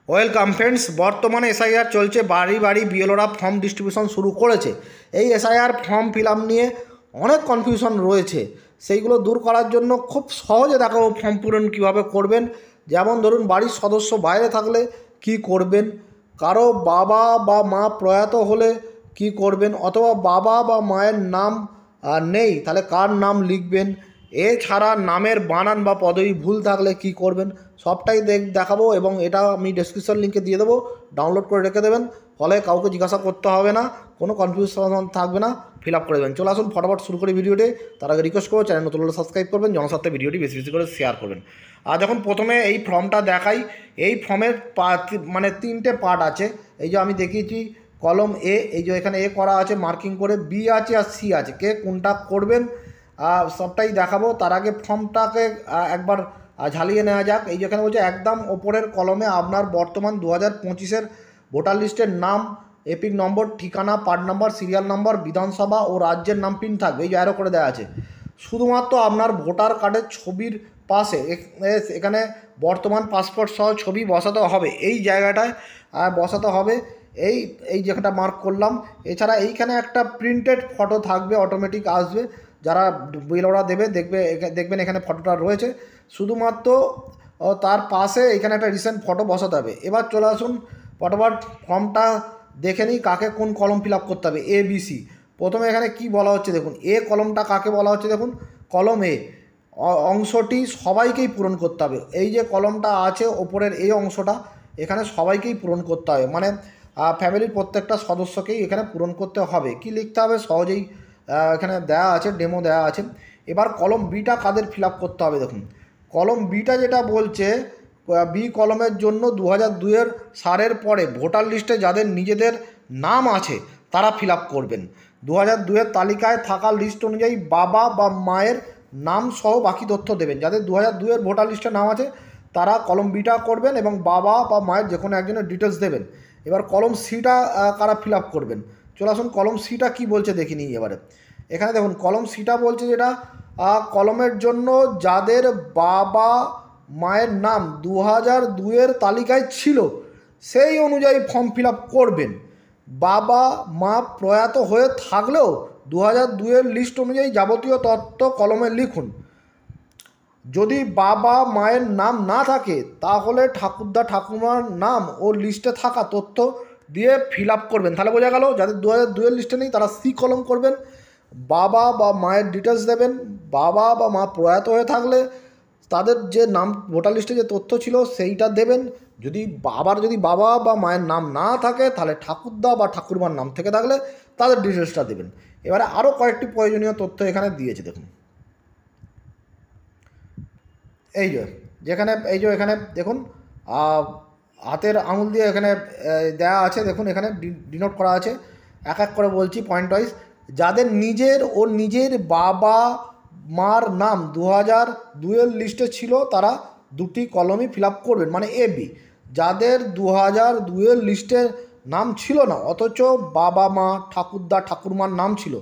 Welcome friends, বর্তমানে SIR চলছে। বাড়ি বাড়ি বিএলওরা ফর্ম ডিস্ট্রিবিউশন শুরু করেছে। এই এসআইআর ফর্ম ফিল আপ নিয়ে অনেক কনফিউশন রয়েছে, সেইগুলো দূর করার জন্য খুব সহজে দেখাবো ফর্ম পূরণ কীভাবে করবেন। যেমন ধরুন, বাড়ির সদস্য বাইরে থাকলে কি করবেন, কারো বাবা বা মা প্রয়াত হলে কি করবেন, অথবা বাবা বা মায়ের নাম নেই তাহলে কার নাম লিখবেন, এছাড়া নামের বানান বা পদবি ভুল থাকলে কি করবেন, সবটাই দেখাবো। এবং এটা আমি ডেসক্রিপশন লিঙ্কে দিয়ে দেবো, ডাউনলোড করে রেখে দেবেন, ফলে কাউকে জিজ্ঞাসা করতে হবে না, কোনো কনফিউশন থাকবে না, ফিল আপ করে দেবেন। চলে আসুন ফটাফট শুরু করি ভিডিওটি। তার আগে রিকোয়েস্ট করবো, চ্যানেল নতুন হলে সাবস্ক্রাইব করবেন, জনস্বার্থে ভিডিওটি বেশি বেশি করে শেয়ার করবেন। আর যখন প্রথমে এই ফর্মটা দেখাই, এই ফর্মের তিনটে পার্ট আছে। এই যে আমি দেখিয়েছি কলম এ, এই যে এখানে এ করা আছে মার্কিং করে, বি আছে আর সি আছে, কে কোনটা করবেন সবটাই দেখাবো। তার আগে ফর্মটাকে একবার ঝালিয়ে নেওয়া যাক। এই যেখানে বলছে একদম ওপরের কলমে আপনার বর্তমান 2025-এর ভোটার লিস্টের নাম, এপিক নম্বর, ঠিকানা, পার্ট নাম্বার, সিরিয়াল নাম্বার, বিধানসভা ও রাজ্যের নাম প্রিন্ট থাকবে। এই যে অ্যারো করে দেওয়া আছে। শুধুমাত্র আপনার ভোটার কার্ডের ছবির পাশে এখানে বর্তমান পাসপোর্ট সহ ছবি বসাতে হবে, এই জায়গাটায় বসাতে হবে। এই যেখানটা মার্ক করলাম। এছাড়া এইখানে একটা প্রিন্টেড ফটো থাকবে, অটোমেটিক আসবে, যারা বিএলওরা দেখবেন এখানে ফটোটা রয়েছে। শুধুমাত্র তার পাশে এখানে একটা রিসেন্ট ফটো বসাতে হবে। এবার চলে আসুন ফটোফট ফর্মটা দেখে নিই কাকে কোন কলম ফিল আপ করতে হবে। A B C. প্রথমে এখানে কি বলা হচ্ছে দেখুন, এ কলমটা কাকে বলা হচ্ছে দেখুন, কলম এ অংশটি সবাইকেই পূরণ করতে হবে। এই যে কলমটা আছে ওপরের এই অংশটা, এখানে সবাইকেই পূরণ করতে হবে, মানে ফ্যামিলির প্রত্যেকটা সদস্যকেই এখানে পূরণ করতে হবে। কি লিখতে হবে সহজেই এখানে দেওয়া আছে, ডেমো দেওয়া আছে। এবার কলম বিটা কাদের ফিল আপ করতে হবে দেখুন। কলম বিটা যেটা বলছে, বি কলমের জন্য 2002-এর সালের পরে ভোটার লিস্টে যাদের নিজেদের নাম আছে তারা ফিল আপ করবেন। 2002-এর তালিকায় থাকা লিস্ট অনুযায়ী বাবা বা মায়ের নাম সহ বাকি তথ্য দেবেন। যাদের 2002-এর ভোটার লিস্টে নাম আছে তারা কলম বিটা করবেন এবং বাবা বা মায়ের যে কোনো একজনের ডিটেলস দেবেন। এবার কলম সিটা কারা ফিল আপ করবেন, চলে আসুন কলম সিটা কী বলছে দেখে নিই এবারে। এখানে দেখুন কলম সিটা বলছে যেটা কলমের জন্য যাদের বাবা মায়ের নাম 2002-এর তালিকায় ছিল সেই অনুযায়ী ফর্ম ফিল আপ করবেন। বাবা মা প্রয়াত হয়ে থাকলেও 2002-এর লিস্ট অনুযায়ী যাবতীয় তথ্য কলমে লিখুন। যদি বাবা মায়ের নাম না থাকে তাহলে ঠাকুরদা ঠাকুমার নাম ও লিস্টে থাকা তথ্য দিয়ে ফিল আপ করবেন। তাহলে বোঝা গেল, যাদের 2002-এর লিস্টে নেই তারা সি কলম করবেন, বাবা বা মায়ের ডিটেলস দেবেন। বাবা বা মা প্রয়াত হয়ে থাকলে তাদের যে নাম ভোটার লিস্টে যে তথ্য ছিল সেইটা দেবেন। যদি বাবা বা মায়ের নাম না থাকে তাহলে ঠাকুরদা বা ঠাকুরমার নাম থেকে থাকলে তাদের ডিটেলসটা দেবেন। এবারে আরও কয়েকটি প্রয়োজনীয় তথ্য এখানে দিয়েছে দেখুন। এখানে দেখুন হাতের আঙুল দিয়ে এখানে দেওয়া আছে, দেখুন এখানে ডিনোট করা আছে। এক এক করে বলছি পয়েন্ট ওয়াইজ। যাদের নিজের বাবা মার নাম 2002-এর লিস্টে ছিল তারা দুটি কলমই ফিল আপ করবেন, মানে এ বি। যাদের 2002-এর লিস্টে নাম ছিল না অথচ বাবা মা ঠাকুরদা ঠাকুরমার নাম ছিল,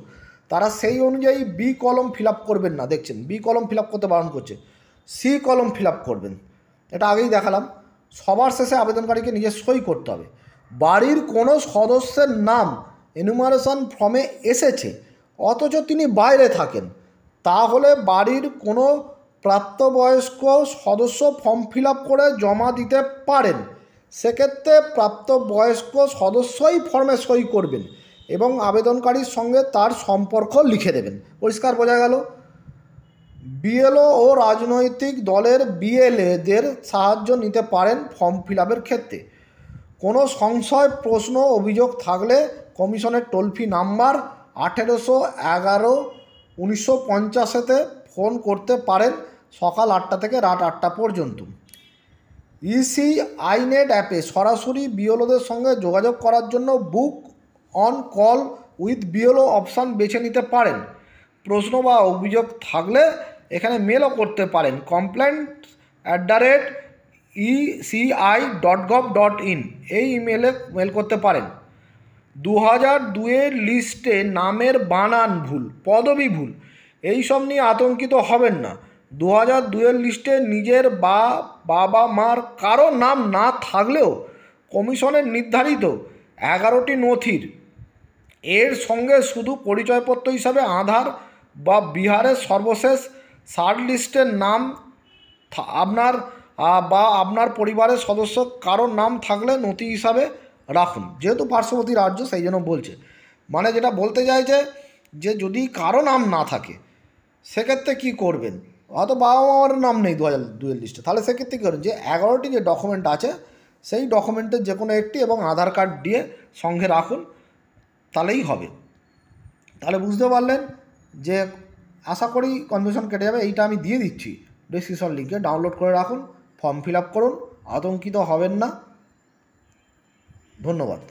তারা সেই অনুযায়ী বি কলম ফিল আপ করবেন না। দেখছেন বি কলম ফিল আপ করতে বারণ করছে, সি কলম ফিল আপ করবেন। এটা আগেই দেখালাম। সবার শেষে আবেদনকারীকে নিজের সই করতে হবে। বাড়ির কোনো সদস্যের নাম এনুমারেশন ফর্মে এসেছে অথচ তিনি বাইরে থাকেন, তাহলে বাড়ির কোনো প্রাপ্তবয়স্ক সদস্য ফর্ম ফিল আপ করে জমা দিতে পারেন। সেক্ষেত্রে প্রাপ্তবয়স্ক সদস্যই ফর্মে সই করবেন এবং আবেদনকারীর সঙ্গে তার সম্পর্ক লিখে দেবেন। পরিষ্কার বোঝা গেল। বিএলও ও রাজনৈতিক দলের বিএলএদের সাহায্য নিতে পারেন ফর্ম ফিল আপের ক্ষেত্রে। কোনো সংশয় প্রশ্ন অভিযোগ থাকলে কমিশনের টোল ফ্রি নাম্বার 1811-1950-তে ফোন করতে পারেন সকাল 8টা থেকে রাত 8টা পর্যন্ত। ইসি আইনেট অ্যাপে সরাসরি বিএলওদের সঙ্গে যোগাযোগ করার জন্য book on call with BLO option বেছে নিতে পারেন। প্রশ্ন বা অভিযোগ থাকলে এখানে মেলও করতে পারেন, complaint@eci.gov.in এই ইমেলে মেল করতে পারেন। 2002-এর লিস্টে নামের বানান ভুল, পদবি ভুল, এইসব নিয়ে আতঙ্কিত হবেন না। 2002-এর লিস্টে নিজের বাবা মার কারো নাম না থাকলেও কমিশনের নির্ধারিত 11টি নথির এর সঙ্গে শুধু পরিচয়পত্র হিসাবে আধার বা বিহারের সর্বশেষ শার্ট লিস্টের নাম আপনার বা আপনার পরিবারের সদস্য কারোর নাম থাকলে নথি হিসাবে রাখুন। যেহেতু পার্শ্ববর্তী রাজ্য সেই জন্য বলছে, মানে যেটা বলতে চাইছে যে যদি কারো নাম না থাকে সেক্ষেত্রে কী করবেন, হয়তো বাবা মার নাম নেই 2002-এর লিস্টে, তাহলে সেক্ষেত্রে কী করবেন যে 11টি যে ডকুমেন্ট আছে সেই ডকুমেন্টের যে কোনো একটি এবং আধার কার্ড দিয়ে সঙ্গে রাখুন, তাহলেই হবে। তাহলে বুঝতে পারলেন যে আশা করি কনফিউশন কেটে যাবে। এইটা আমি দিয়ে দিচ্ছি ডেসক্রিপশন লিঙ্কে, ডাউনলোড করে রাখুন, ফর্ম ফিল আপ করুন, আতঙ্কিত হবেন না। ধন্যবাদ।